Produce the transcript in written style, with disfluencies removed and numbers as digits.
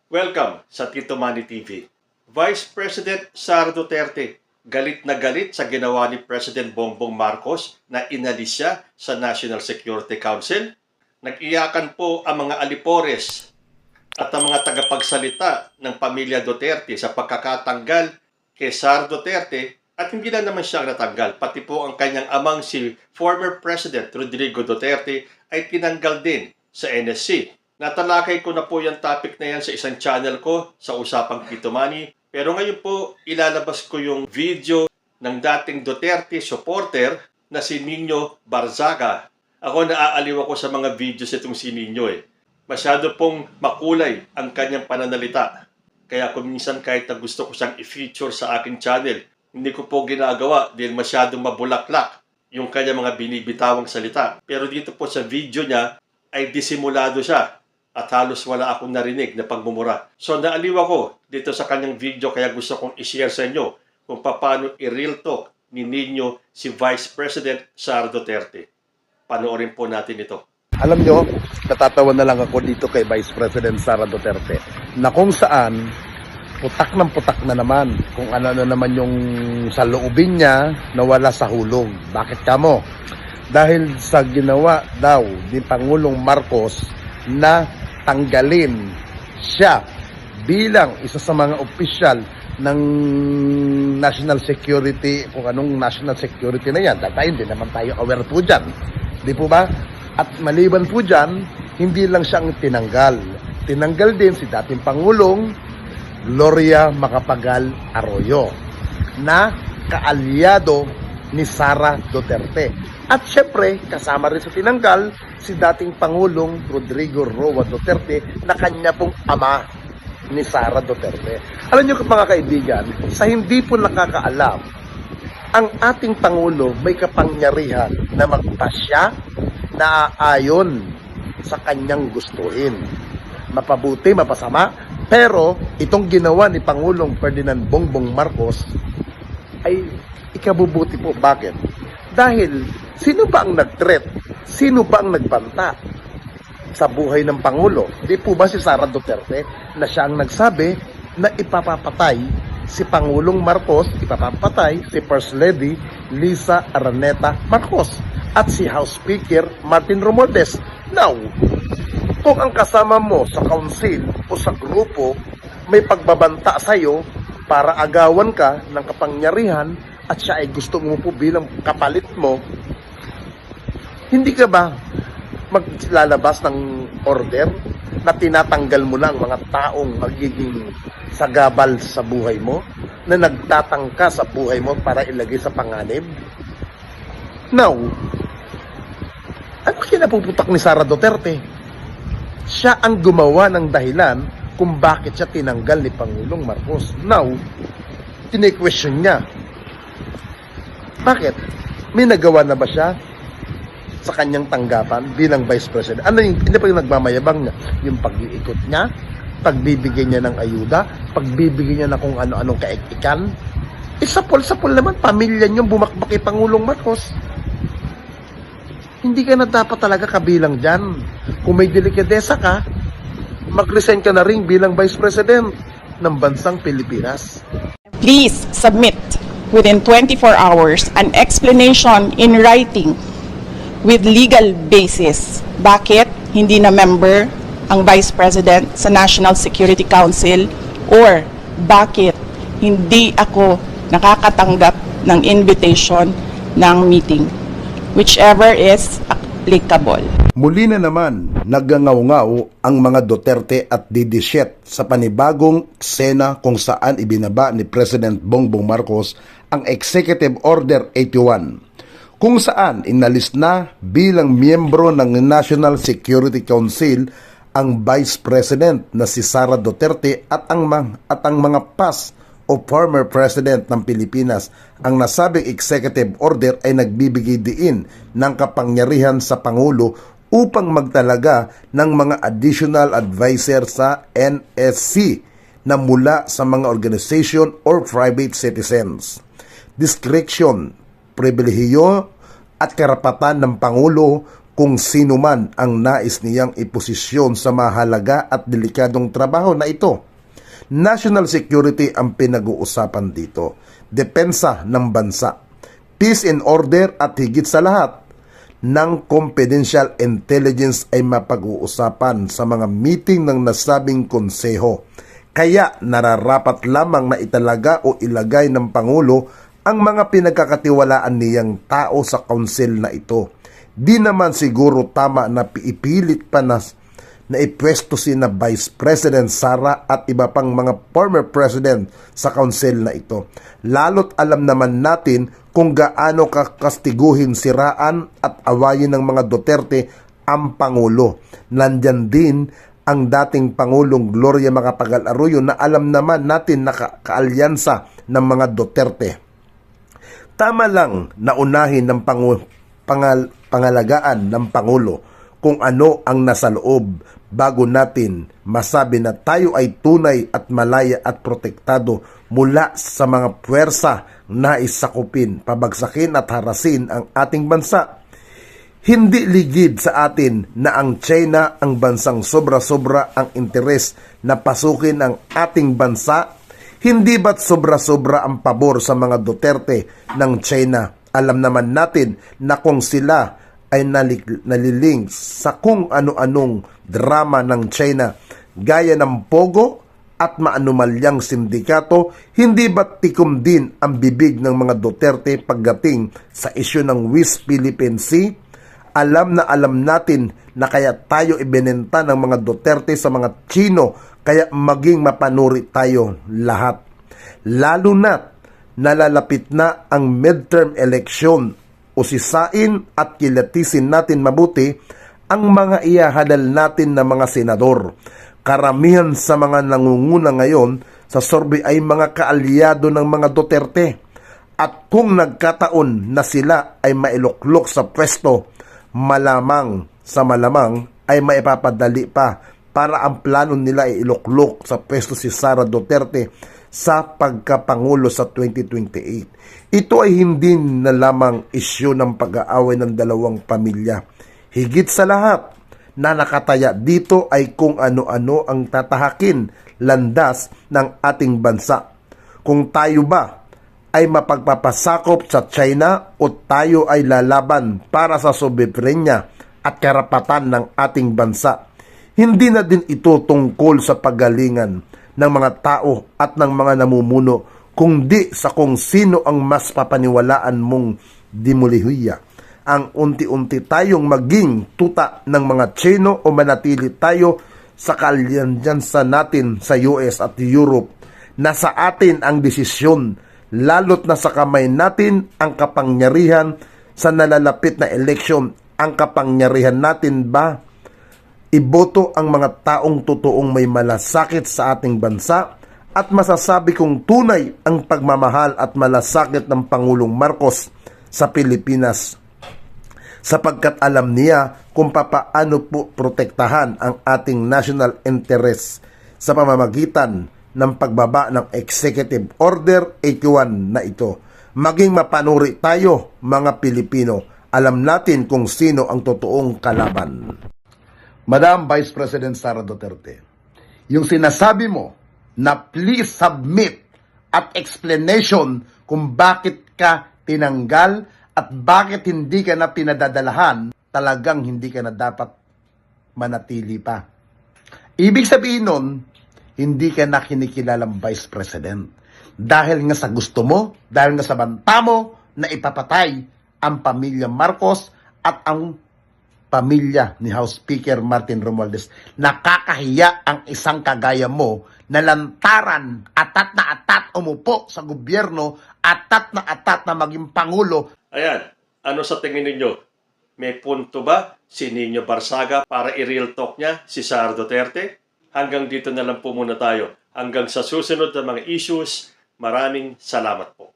Welcome sa Tito Manny TV. Vice President Sara Duterte, galit na galit sa ginawa ni President Bongbong Marcos na inalis siya sa National Security Council. Nag-iyakan po ang mga alipores at ang mga tagapagsalita ng pamilya Duterte sa pagkakatanggal kay Sara Duterte, at hindi na naman siya natanggal. Pati po ang kanyang amang si former President Rodrigo Duterte ay tinanggal din sa NSC. Natalakay ko na po yung topic na yan sa isang channel ko sa Usapang Tito Manny. Pero ngayon po, ilalabas ko yung video ng dating Duterte supporter na si Nino Barzaga. Ako naaaliw ako sa mga videos itong si Nino Masyado pong makulay ang kanyang pananalita. Kaya kung minsan kahit na gusto ko siyang i-feature sa aking channel, hindi ko po ginagawa dahil masyadong mabulaklak yung kanyang mga binibitawang salita. Pero dito po sa video niya ay disimulado siya. At halos wala akong narinig na pagmumura. So naaliw ako dito sa kanyang video, kaya gusto kong i-share sa inyo kung paano i-real talk ni Nino si Vice President Sara Duterte. Panoorin po natin ito. Alam nyo, natatawa na lang ako dito kay Vice President Sara Duterte na kung saan putak na naman kung ano na naman yung sa loobin niya na wala sa hulog. Bakit kamo? Dahil sa ginawa daw ni Pangulong Marcos na tanggalin siya bilang isa sa mga opisyal ng national security, kung anong national security na yan. Dahil hindi naman tayo aware po dyan. Di po ba? At maliban po dyan, hindi lang siyang tinanggal. Tinanggal din si dating Pangulong Gloria Macapagal Arroyo na kaalyado ni Sara Duterte. At syempre, kasama rin sa tinanggal si dating Pangulong Rodrigo Roa Duterte na kanya pong ama ni Sara Duterte. Alam niyo mga kaibigan, sa hindi po nakakaalam, ang ating Pangulo may kapangyarihan na magpasya na ayon sa kanyang gustuhin. Mapabuti, mapasama, pero itong ginawa ni Pangulong Ferdinand Bongbong Marcos ay ikabubuti po. Bakit? Dahil sino ba ang nag-threat? Sino ba ang nagbanta sa buhay ng Pangulo? Di po ba si Sara Duterte na siya ang nagsabi na ipapapatay si Pangulong Marcos, ipapapatay si First Lady Lisa Araneta Marcos at si House Speaker Martin Romualdez. Now, kung ang kasama mo sa council o sa grupo may pagbabanta sa iyo para agawan ka ng kapangyarihan at siya ay gusto mo po bilang kapalit mo, hindi ka ba maglalabas ng order na tinatanggal mo lang mga taong magiging sagabal sa buhay mo, na nagtatangka sa buhay mo para ilagay sa panganib? Now, ano kinapuputak ni Sara Duterte? Siya ang gumawa ng dahilan kung bakit siya tinanggal ni Pangulong Marcos. Now, tine-question niya. Bakit? May nagawa na ba siya sa kanyang tanggapan bilang Vice President? Ano yung, hindi pa yung nagmamayabang niya? Yung pag-iikot niya, pagbibigay niya ng ayuda, pagbibigay niya ng kung ano-anong kaikikan. Sapol-sapol naman, pamilya niyong bumakbak kay Pangulong Marcos. Hindi ka na dapat talaga kabilang dyan. Kung may delikadesa ka, mag-resign ka na rin bilang Vice President ng bansang Pilipinas. Please submit within 24 hours an explanation in writing with legal basis. Bakit hindi na member ang Vice President sa National Security Council, or bakit hindi ako nakakatanggap ng invitation ng meeting, whichever is applicable. Muli na naman nagngangaw-ngaw ang mga Duterte at DD7 sa panibagong eksena kung saan ibinaba ni President Bongbong Marcos ang Executive Order 81, kung saan inalis na bilang miyembro ng National Security Council ang Vice President na si Sara Duterte at ang mga past o former President ng Pilipinas. Ang nasabing Executive Order ay nagbibigay diin ng kapangyarihan sa Pangulo upang magtalaga ng mga additional advisor sa NSC na mula sa mga organization or private citizens. Discretion, pribilehiyo at karapatan ng Pangulo kung sino man ang nais niyang iposisyon sa mahalaga at delikadong trabaho na ito. National security ang pinag-uusapan dito, depensa ng bansa, peace and order at higit sa lahat, ng confidential intelligence ay mapag-uusapan sa mga meeting ng nasabing konseho. Kaya nararapat lamang na italaga o ilagay ng Pangulo ang mga pinagkakatiwalaan niyang tao sa council na ito. Di naman siguro tama na ipilit pa na ipwesto si na Vice President Sara at iba pang mga former president sa council na ito. Lalo't alam naman natin kung gaano kakastiguhin, siraan at awayin ng mga Duterte ang Pangulo. Nandyan din ang dating Pangulong Gloria Macapagal-Arroyo na alam naman natin na kaalyansa ng mga Duterte. Tama lang na unahin ng pangalagaan ng Pangulo kung ano ang nasa loob bago natin masabi na tayo ay tunay at malaya at protektado mula sa mga puwersa na isakupin, pabagsakin at harasin ang ating bansa. Hindi ligid sa atin na ang China ang bansang sobra-sobra ang interes na pasukin ang ating bansa. Hindi ba't sobra-sobra ang pabor sa mga Duterte ng China? Alam naman natin na kung sila ay nalilink sa kung ano-anong drama ng China gaya ng Pogo at maanumalyang sindikato, hindi ba't tikom din ang bibig ng mga Duterte pagdating sa isyu ng West Philippine Sea? Alam natin na kaya tayo ibinenta ng mga Duterte sa mga Chino, kaya maging mapanuri tayo lahat. Lalo na't nalalapit na ang midterm election, usisain at kilatisin natin mabuti ang mga ihahalal natin na mga senador. Karamihan sa mga nangunguna ngayon sa survey ay mga kaalyado ng mga Duterte. At kung nagkataon na sila ay mailuklok sa pwesto, malamang ay maipapadali pa para ang plano nila ay iluklok sa pwesto si Sara Duterte sa pagkapangulo sa 2028. Ito ay hindi na lamang isyu ng pag-aaway ng dalawang pamilya. Higit sa lahat, na nakataya dito ay kung ano-ano ang tatahakin landas ng ating bansa. Kung tayo ba ay mapagpapasakop sa China o tayo ay lalaban para sa soberenya at karapatan ng ating bansa. Hindi na din ito tungkol sa pagalingan ng mga tao at ng mga namumuno, kundi sa kung sino ang mas papaniwalaan mong dimulihuya. Ang unti-unti tayong maging tuta ng mga Chino o manatili tayo sa kaalyansa natin sa US at Europe. Nasa atin ang desisyon, lalo't nasa kamay natin ang kapangyarihan sa nalalapit na eleksyon. Ang kapangyarihan natin ba iboto ang mga taong totoong may malasakit sa ating bansa? At masasabi kong tunay ang pagmamahal at malasakit ng Pangulong Marcos sa Pilipinas, sapagkat alam niya kung papaano po protektahan ang ating national interest sa pamamagitan ng pagbaba ng Executive Order 81 na ito. Maging mapanuri tayo, mga Pilipino. Alam natin kung sino ang totoong kalaban. Madam Vice President Sara Duterte, yung sinasabi mo na please submit at explanation kung bakit ka tinanggal at bakit hindi ka na pinadadalahan, talagang hindi ka na dapat manatili pa. Ibig sabihin nun, hindi ka na kinikilalang Vice President. Dahil nga sa gusto mo, dahil nga sa banta mo na ipapatay ang pamilya Marcos at ang pamilya ni House Speaker Martin Romualdez. Nakakahiya ang isang kagaya mo na lantaran, atat na atat umupo sa gobyerno, atat na maging Pangulo. Ayan, ano sa tingin ninyo? May punto ba si Nino Barsaga para i-real talk niya si Sara Duterte? Hanggang dito na lang po muna tayo. Hanggang sa susunod na mga issues, maraming salamat po.